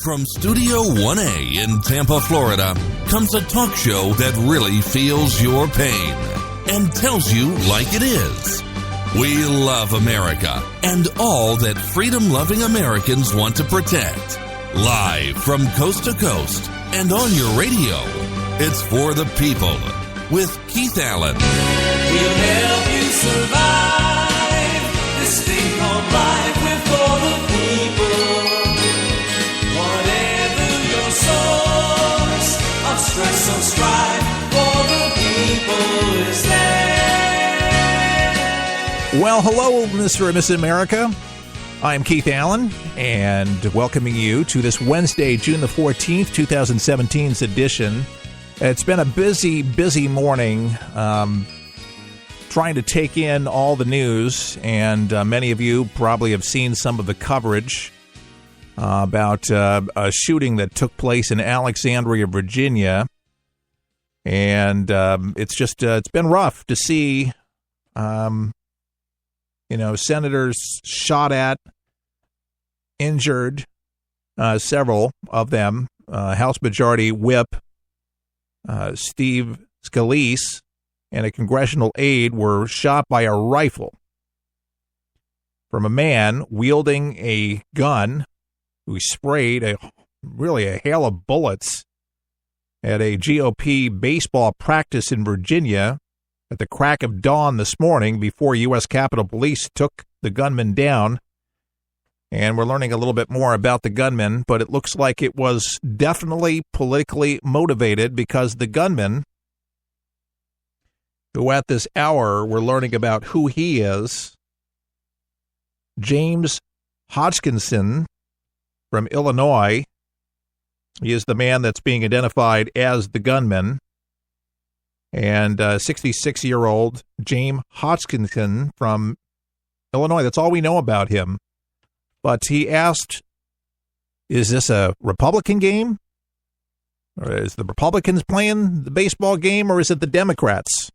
From Studio 1A in Tampa, Florida, comes a talk show that really feels your pain and tells you like it is. We love America and all that freedom-loving Americans want to protect. Live from coast to coast and on your radio, it's For the People with Keith Allen. We'll help you survive this thing called life. We're for the people. Whatever your source of stress or strife, for the people is there. Well, hello, Mr. and Mrs. America. I'm Keith Allen, and welcoming you to this Wednesday, June the 14th, 2017's edition. It's been a busy morning trying to take in all the news, and many of you probably have seen some of the coverage about a shooting that took place in Alexandria, Virginia. And it's been rough to see, senators shot at, injured, several of them. House Majority Whip Steve Scalise and a congressional aide were shot by a rifle from a man wielding a gun who sprayed a hail of bullets at a GOP baseball practice in Virginia at the crack of dawn this morning before U.S. Capitol Police took the gunman down. And we're learning a little bit more about the gunman, but it looks like it was definitely politically motivated because the gunman, who at this hour we're learning about who he is, James Hodgkinson from Illinois. He is the man that's being identified as the gunman. And 66-year-old James Hodgkinson from Illinois. That's all we know about him. But he asked, is this a Republican game? Or is the Republicans playing the baseball game, or is it the Democrats?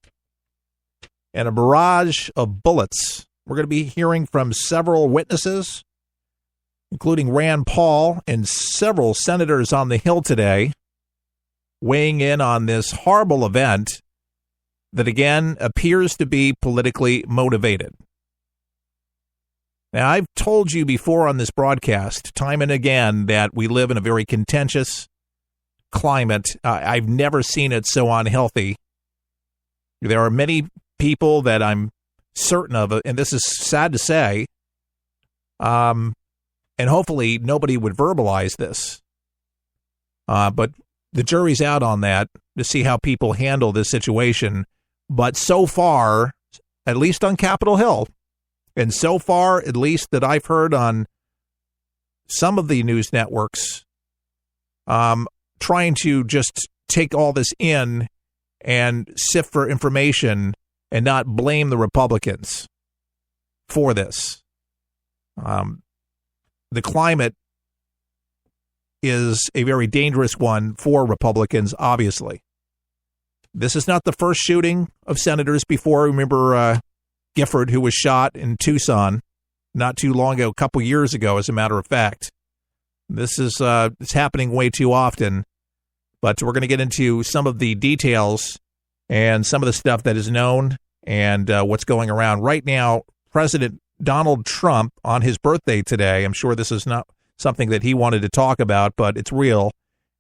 And a barrage of bullets. We're going to be hearing from several witnesses, including Rand Paul and several senators on the Hill today, weighing in on this horrible event that, again, appears to be politically motivated. Now, I've told you before on this broadcast, time and again, that we live in a very contentious climate. I've never seen it so unhealthy. There are many people that I'm certain of, and this is sad to say, and hopefully nobody would verbalize this, but the jury's out on that to see how people handle this situation. But so far, at least on Capitol Hill, and so far, at least that I've heard on some of the news networks, trying to just take all this in and sift for information and not blame the Republicans for this. The climate is a very dangerous one for Republicans, obviously. This is not the first shooting of senators before. Remember Gifford, who was shot in Tucson not too long ago, a couple years ago, as a matter of fact. This is it's happening way too often, but we're going to get into some of the details and some of the stuff that is known and what's going around. Right now, President Donald Trump, on his birthday today, I'm sure this is not something that he wanted to talk about, but it's real,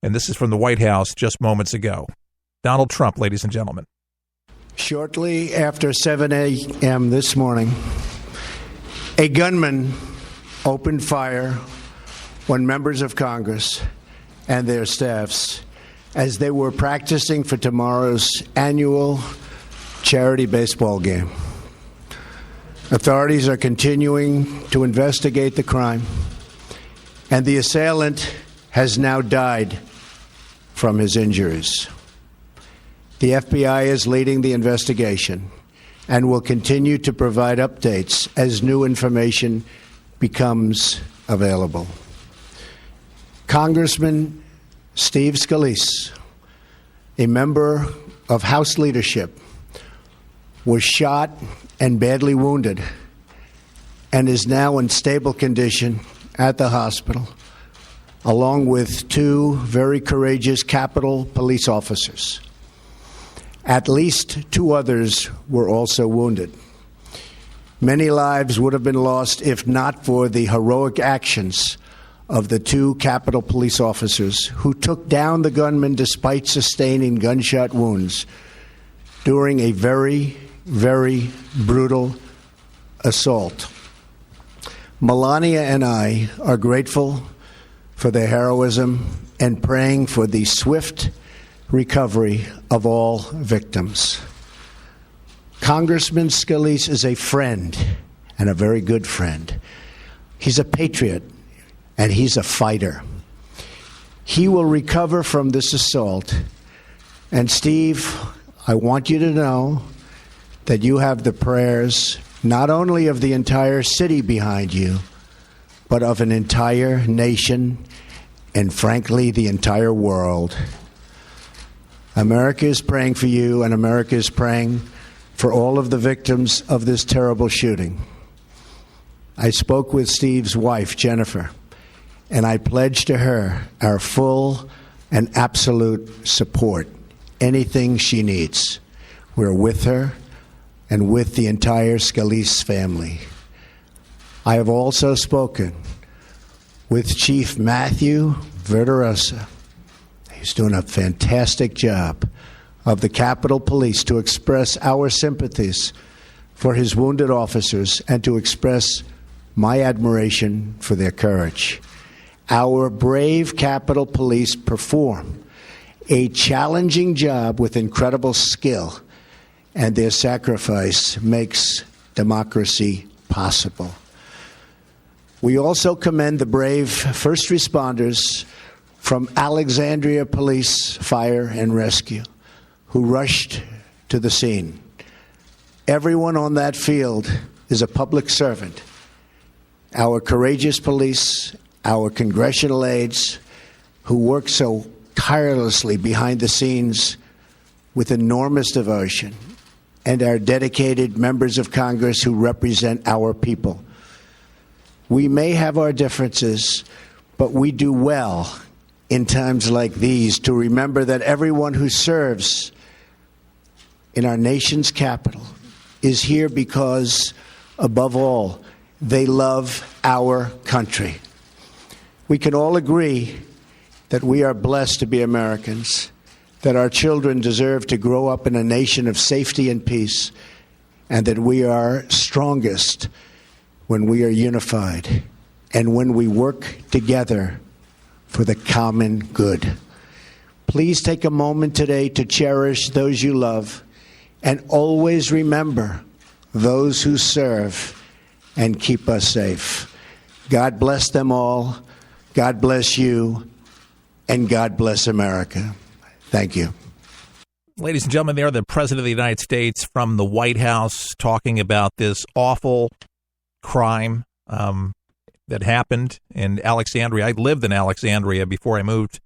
and this is from the White House just moments ago. Donald Trump, ladies and gentlemen. Shortly after 7 a.m. this morning, a gunman opened fire on members of Congress and their staffs as they were practicing for tomorrow's annual charity baseball game. Authorities are continuing to investigate the crime, and the assailant has now died from his injuries. The FBI is leading the investigation and will continue to provide updates as new information becomes available. Congressman Steve Scalise, a member of House leadership, was shot and badly wounded and is now in stable condition at the hospital along with 2 very courageous Capitol Police officers. At least 2 others were also wounded. Many lives would have been lost if not for the heroic actions of the 2 Capitol Police officers who took down the gunman despite sustaining gunshot wounds during a very, very brutal assault. Melania and I are grateful for their heroism and praying for the swift recovery of all victims. Congressman Scalise is a friend, and a very good friend. He's a patriot, and he's a fighter. He will recover from this assault. And Steve, I want you to know that you have the prayers not only of the entire city behind you, but of an entire nation and, frankly, the entire world. America is praying for you, and America is praying for all of the victims of this terrible shooting. I spoke with Steve's wife, Jennifer, and I pledged to her our full and absolute support, anything she needs. We're with her and with the entire Scalise family. I have also spoken with Chief Matthew Verderosa. He's doing a fantastic job of the Capitol Police to express our sympathies for his wounded officers and to express my admiration for their courage. Our brave Capitol Police perform a challenging job with incredible skill, and their sacrifice makes democracy possible. We also commend the brave first responders from Alexandria Police Fire and Rescue who rushed to the scene. Everyone on that field is a public servant. Our courageous police, our congressional aides who work so tirelessly behind the scenes with enormous devotion, and our dedicated members of Congress who represent our people. We may have our differences, but we do well in times like these to remember that everyone who serves in our nation's capital is here because, above all, they love our country. We can all agree that we are blessed to be Americans, that our children deserve to grow up in a nation of safety and peace, and that we are strongest when we are unified and when we work together for the common good. Please take a moment today to cherish those you love and always remember those who serve and keep us safe. God bless them all. God bless you. And God bless America. Thank you. Ladies and gentlemen, there the President of the United States from the White House talking about this awful crime that happened in Alexandria. I lived in Alexandria before I moved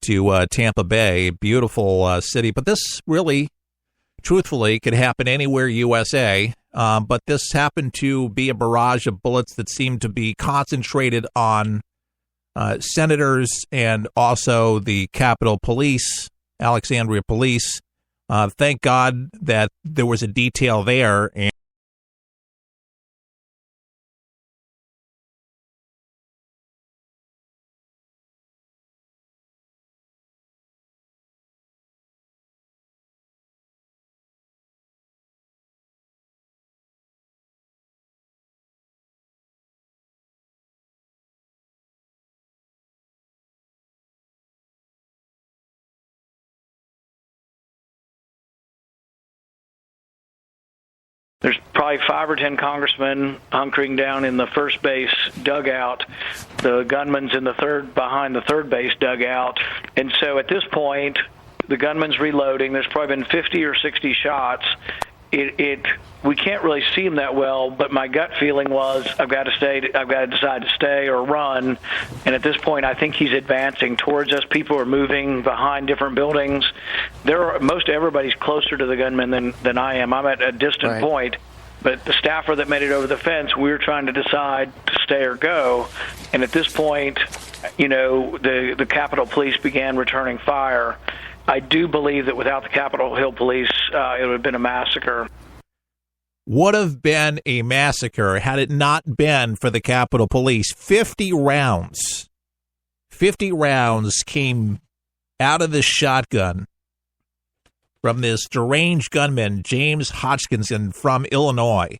to Tampa Bay, beautiful city. But this really, truthfully, could happen anywhere USA. But this happened to be a barrage of bullets that seemed to be concentrated on senators and also the Capitol Police, Alexandria Police. Thank God that there was a detail there. And There's probably 5 or 10 congressmen hunkering down in the first base dugout. The gunman's behind the third base dugout. And so at this point, the gunman's reloading. There's probably been 50 or 60 shots. We can't really see him that well, but my gut feeling was I've got to decide to stay or run. And at this point, I think he's advancing towards us. People are moving behind different buildings. Most everybody's closer to the gunman than I am. I'm at a distant point. But the staffer that made it over the fence, we were trying to decide to stay or go. And at this point, the Capitol Police began returning fire. I do believe that without the Capitol Hill Police, it would have been a massacre. Would have been a massacre had it not been for the Capitol Police. 50 rounds came out of this shotgun from this deranged gunman, James Hodgkinson from Illinois.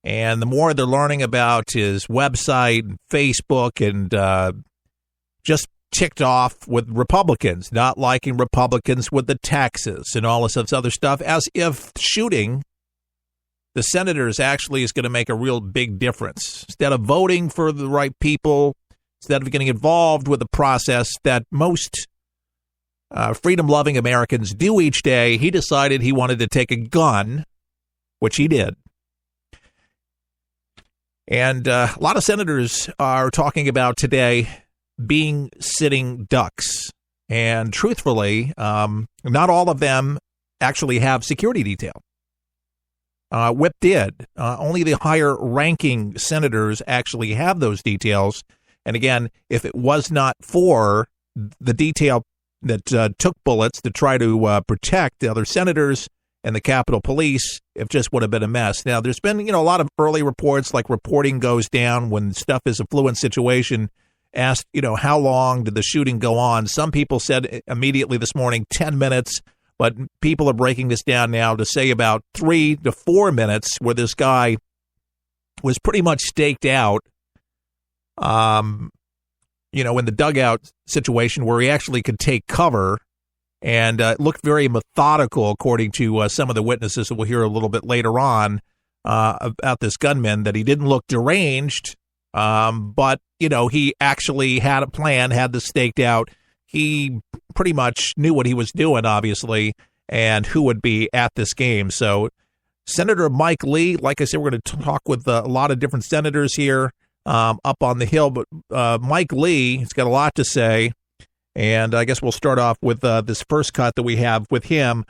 And the more they're learning about his website, Facebook, and just ticked off with Republicans, not liking Republicans with the taxes and all this other stuff, as if shooting the senators actually is going to make a real big difference. Instead of voting for the right people, instead of getting involved with the process that most freedom-loving Americans do each day, he decided he wanted to take a gun, which he did. And a lot of senators are talking about today being sitting ducks. And truthfully, not all of them actually have security detail. Whip did. Only the higher-ranking senators actually have those details. And again, if it was not for the detail that took bullets to try to protect the other senators and the Capitol Police, it just would have been a mess. Now, there's been, a lot of early reports, like reporting goes down when stuff is a fluent situation, asked, how long did the shooting go on? Some people said immediately this morning, 10 minutes. But people are breaking this down now to say about 3 to 4 minutes, where this guy was pretty much staked out, in the dugout situation where he actually could take cover, and it looked very methodical, according to some of the witnesses that we'll hear a little bit later on about this gunman, that he didn't look deranged, but, he actually had a plan, had this staked out. He pretty much knew what he was doing, obviously, and who would be at this game. So Senator Mike Lee, like I said, we're going to talk with a lot of different senators here up on the Hill. But Mike Lee has got a lot to say, and I guess we'll start off with this first cut that we have with him.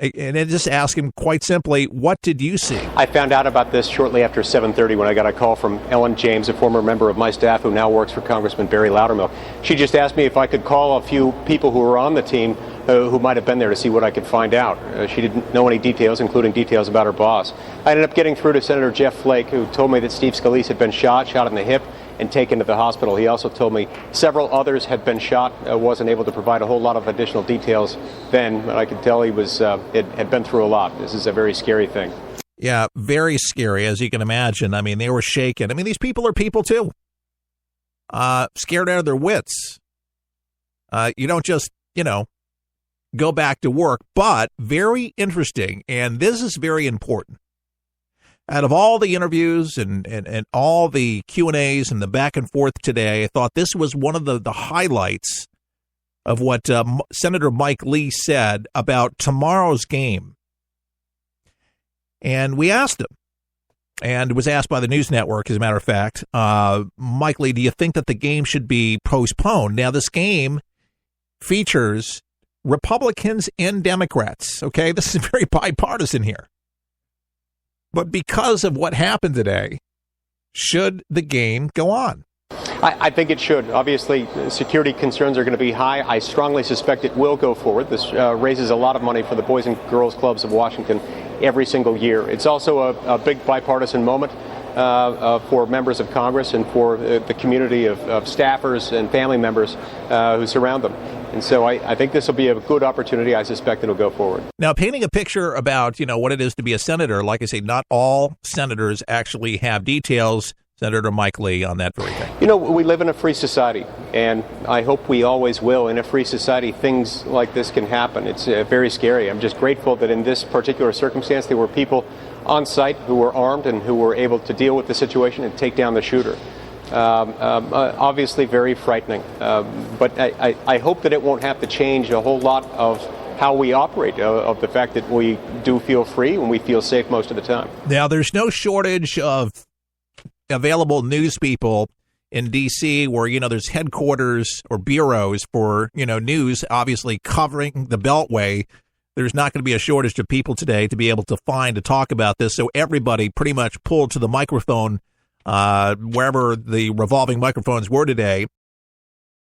And then just ask him quite simply, what did you see? I found out about this shortly after 7:30 when I got a call from Ellen James, a former member of my staff who now works for Congressman Barry Loudermilk. She just asked me if I could call a few people who were on the team who might have been there to see what I could find out. She didn't know any details, including details about her boss. I ended up getting through to Senator Jeff Flake, who told me that Steve Scalise had been shot in the hip, and taken to the hospital. He also told me several others had been shot. Wasn't able to provide a whole lot of additional details then, but I could tell he had been through a lot. This is a very scary thing. Yeah, very scary, as you can imagine. I mean, they were shaken. I mean, these people are people, too. Scared out of their wits. You don't just, go back to work. But very interesting, and this is very important. Out of all the interviews and all the Q&As and the back and forth today, I thought this was one of the highlights of what Senator Mike Lee said about tomorrow's game. And we asked him, and it was asked by the news network, as a matter of fact, Mike Lee, do you think that the game should be postponed? Now, this game features Republicans and Democrats, okay? This is very bipartisan here. But because of what happened today, should the game go on? I think it should. Obviously, security concerns are going to be high. I strongly suspect it will go forward. This raises a lot of money for the Boys and Girls Clubs of Washington every single year. It's also a big bipartisan moment for members of Congress and for the community of staffers and family members who surround them. And so I think this will be a good opportunity. I suspect it'll go forward. Now, painting a picture about, what it is to be a senator, like I say, not all senators actually have details. Senator Mike Lee on that very thing. We live in a free society, and I hope we always will. In a free society, things like this can happen. It's very scary. I'm just grateful that in this particular circumstance, there were people on site who were armed and who were able to deal with the situation and take down the shooter. Obviously very frightening, but I hope that it won't have to change a whole lot of how we operate, of the fact that we do feel free and we feel safe most of the time. Now, there's no shortage of available news people in D.C. where, there's headquarters or bureaus for, news, obviously covering the Beltway. There's not going to be a shortage of people today to be able to talk about this. So everybody pretty much pulled to the microphone wherever the revolving microphones were today.